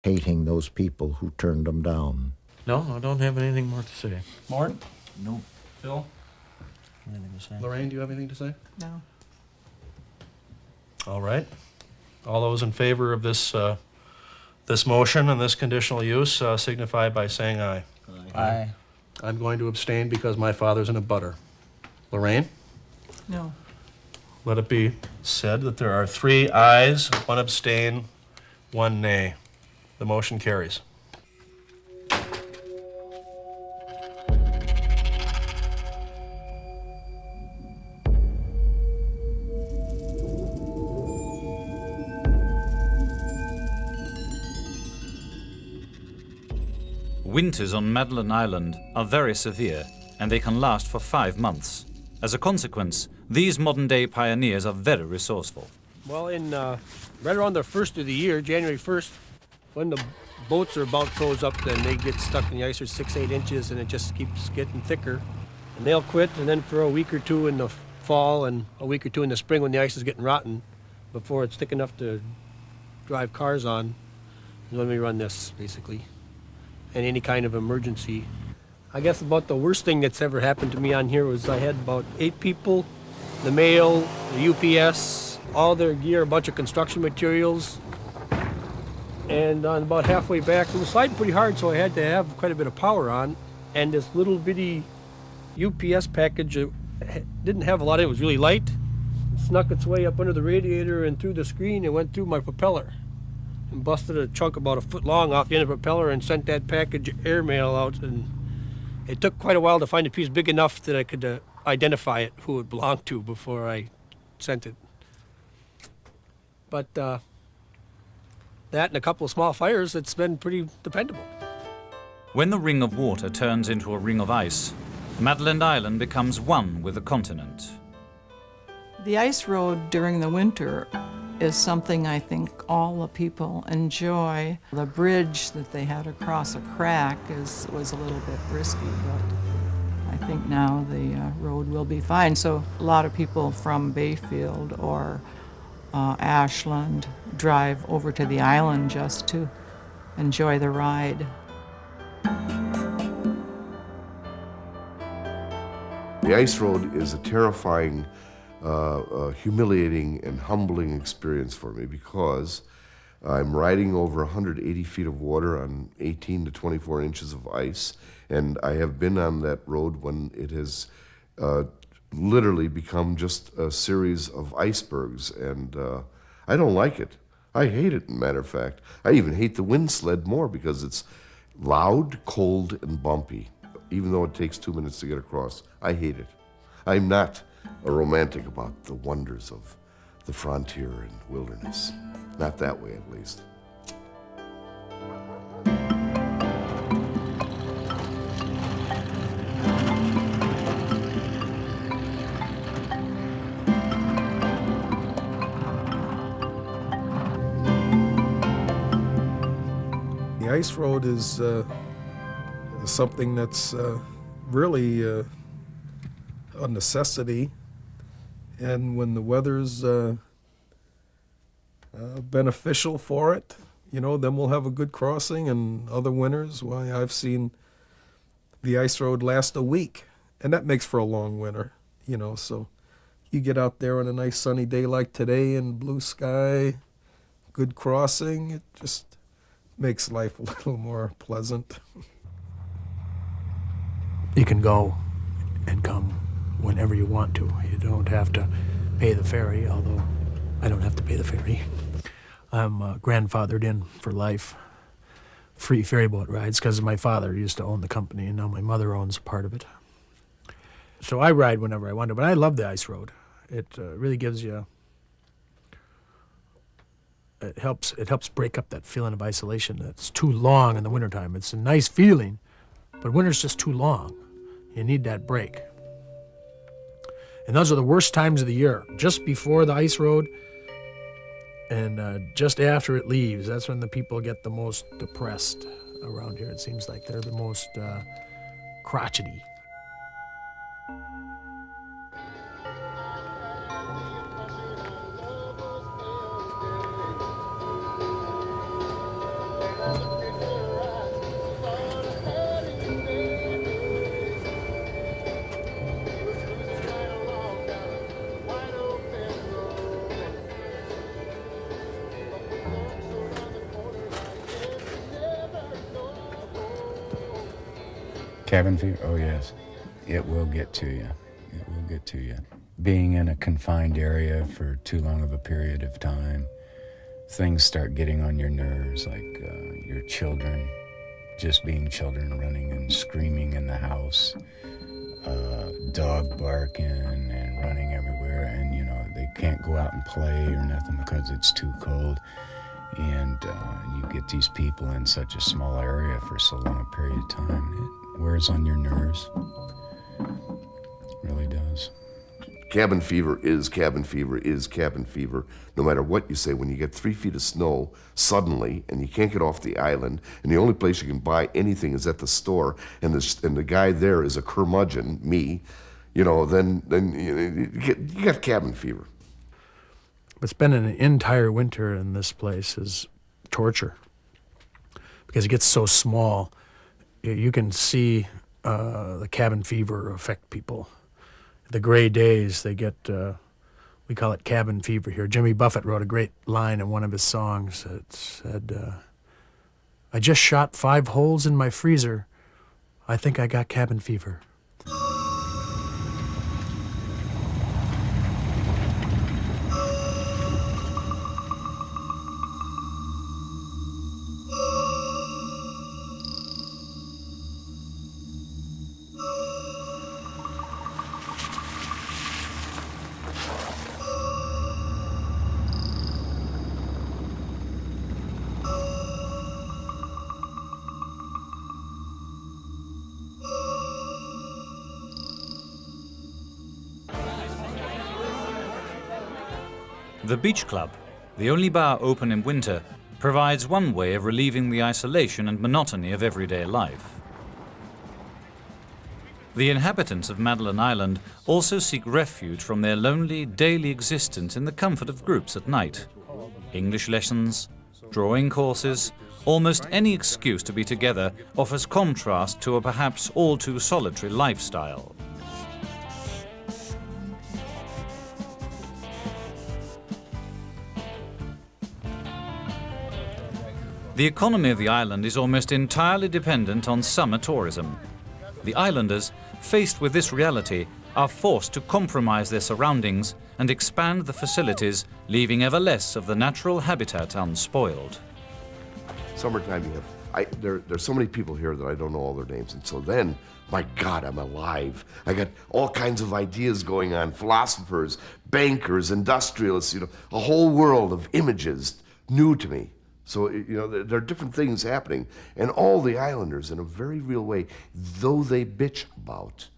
hating those people who turned them down. No, I don't have anything more to say. Mort? Nope. Phil? Anything to say? Lorraine, do you have anything to say? No. All right. All those in favor of this this motion and this conditional use signify by saying aye. Aye. I'm going to abstain because my father's in a butter. Lorraine? No. Let it be said that there are 3 ayes, 1 abstain, 1 nay. The motion carries. Winters on Madeline Island are very severe, and they can last for 5 months. As a consequence, these modern-day pioneers are very resourceful. Well, in right around the first of the year, January 1st, when the boats are about froze up, then they get stuck in the ice for 6-8 inches, and it just keeps getting thicker. And they'll quit, and then for a week or two in the fall and a week or two in the spring when the ice is getting rotten, before it's thick enough to drive cars on, is when we run this, basically. And any kind of emergency. I guess about the worst thing that's ever happened to me on here was I had about 8 people, the mail, the UPS, all their gear, a bunch of construction materials. And on about halfway back, it was sliding pretty hard, so I had to have quite a bit of power on. And this little bitty UPS package didn't have a lot in it. It was really light. It snuck its way up under the radiator and through the screen and went through my propeller. And busted a chunk about 1 foot long off the end of the propeller and sent that package airmail out. And it took quite a while to find a piece big enough that I could identify it, who it belonged to, before I sent it. But that and a couple of small fires, it's been pretty dependable. When the ring of water turns into a ring of ice, Madeline Island becomes one with the continent. The ice road during the winter is something I think all the people enjoy. The bridge that they had across a crack was a little bit risky, but I think now the road will be fine. So a lot of people from Bayfield or Ashland drive over to the island just to enjoy the ride. The ice road is a terrifying, humiliating and humbling experience for me because I'm riding over 180 feet of water on 18 to 24 inches of ice, and I have been on that road when it has literally become just a series of icebergs, and I don't like it. I hate it, matter of fact. I even hate the wind sled more because it's loud, cold, and bumpy. Even though it takes 2 minutes to get across, I hate it. I'm not a romantic about the wonders of the frontier and wilderness. Not that way, at least. The ice road is something that's really a necessity, and when the weather's beneficial for it, you know, then we'll have a good crossing. And other winters, why, I've seen the ice road last a week, and that makes for a long winter, you know. So you get out there on a nice sunny day like today and blue sky, good crossing, it just makes life a little more pleasant. You can go and come whenever you want to. You don't have to pay the ferry, although I don't have to pay the ferry. I'm grandfathered in for life. Free ferry boat rides because my father used to own the company, and now my mother owns a part of it. So I ride whenever I want to, but I love the ice road. It really gives you... It helps break up that feeling of isolation that's too long in the wintertime. It's a nice feeling, but winter's just too long. You need that break. And those are the worst times of the year, just before the ice road and just after it leaves. That's when the people get the most depressed around here. It seems like they're the most crotchety. Cabin fever? Oh, yes. It will get to you. It will get to you. Being in a confined area for too long of a period of time, things start getting on your nerves, like your children, just being children, running and screaming in the house, dog barking and running everywhere, and, you know, they can't go out and play or nothing because it's too cold. And you get these people in such a small area for so long a period of time. It wears on your nerves. It really does. Cabin fever is cabin fever is cabin fever. No matter what you say, when you get 3 feet of snow suddenly and you can't get off the island, and the only place you can buy anything is at the store, and the guy there is a curmudgeon, me, you know, then you got cabin fever. But spending an entire winter in this place is torture because it gets so small. You can see the cabin fever affect people. The gray days, they get, we call it cabin fever here. Jimmy Buffett wrote a great line in one of his songs that said, I just shot 5 holes in my freezer. I think I got cabin fever. The Beach Club, the only bar open in winter, provides one way of relieving the isolation and monotony of everyday life. The inhabitants of Madeline Island also seek refuge from their lonely daily existence in the comfort of groups at night. English lessons, drawing courses, almost any excuse to be together offers contrast to a perhaps all too solitary lifestyle. The economy of the island is almost entirely dependent on summer tourism. The islanders, faced with this reality, are forced to compromise their surroundings and expand the facilities, leaving ever less of the natural habitat unspoiled. Summertime, there's so many people here that I don't know all their names, and so then, my God, I'm alive. I got all kinds of ideas going on, philosophers, bankers, industrialists, you know, a whole world of images new to me. So, you know, there are different things happening. And all the islanders, in a very real way, though they bitch about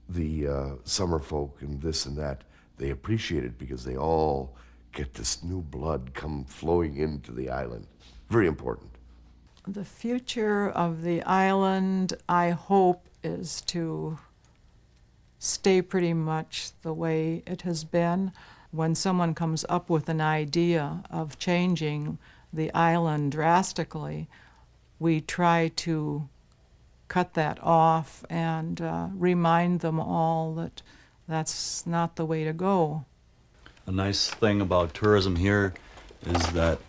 the summer folk and this and that, they appreciate it because they all get this new blood come flowing into the island. Very important. The future of the island, I hope, is to stay pretty much the way it has been. When someone comes up with an idea of changing the island drastically, we try to cut that off and remind them all that that's not the way to go. A nice thing about tourism here is that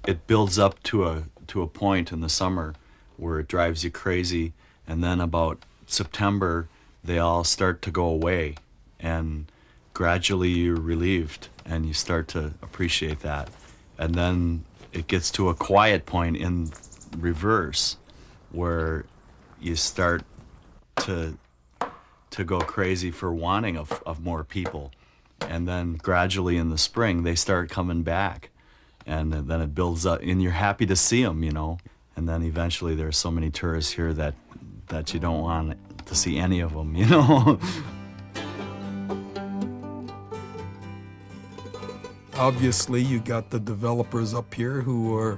it builds up to a point in the summer where it drives you crazy, and then about September they all start to go away, and gradually you're relieved and you start to appreciate that. And then it gets to a quiet point in reverse where you start to go crazy for wanting of more people. And then gradually in the spring, they start coming back. And then it builds up, and you're happy to see them, you know. And then eventually there's so many tourists here that you don't want to see any of them, you know. Obviously, you got the developers up here who are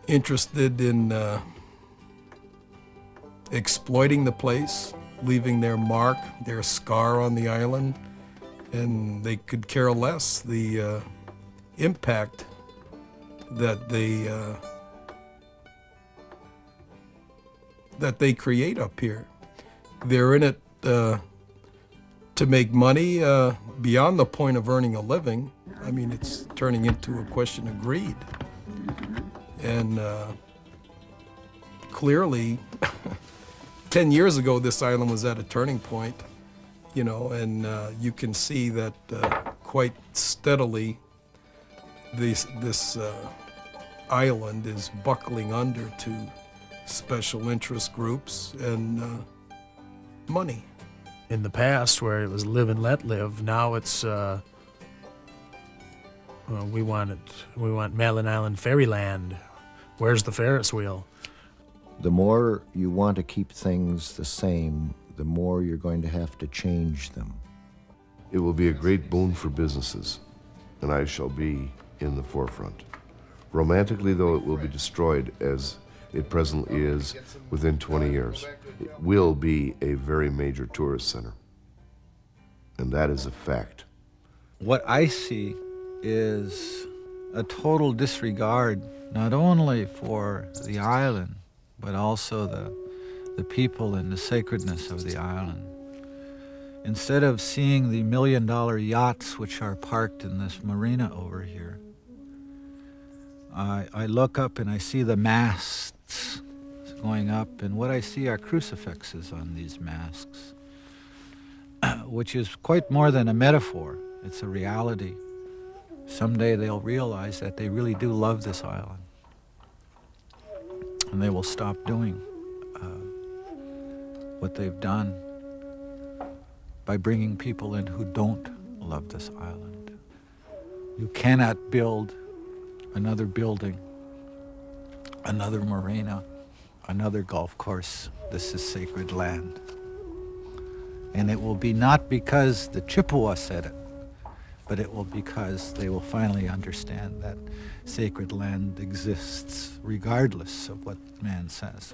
interested in exploiting the place, leaving their mark, their scar on the island, and they could care less the impact that they create up here. They're in it to make money beyond the point of earning a living. I mean, it's turning into a question of greed. And clearly, 10 years ago, this island was at a turning point, you know, and you can see that quite steadily this island is buckling under to special interest groups and money. In the past, where it was live and let live, now it's we want Madeline Island Fairyland. Where's the Ferris wheel? The more you want to keep things the same, the more you're going to have to change them. It will be a great boon for businesses, and I shall be in the forefront. Romantically, though, it will be destroyed as it presently is within 20 years. It will be a very major tourist center, and that is a fact. What I see is a total disregard not only for the island, but also the people and the sacredness of the island. Instead of seeing the million-dollar yachts which are parked in this marina over here, I look up and I see the masts going up, and what I see are crucifixes on these masts, which is quite more than a metaphor. It's a reality. Someday they'll realize that they really do love this island, and they will stop doing what they've done by bringing people in who don't love this island. You cannot build another building, another marina, another golf course. This is sacred land. And it will be not because the Chippewa said it, but it will because they will finally understand that sacred land exists regardless of what man says.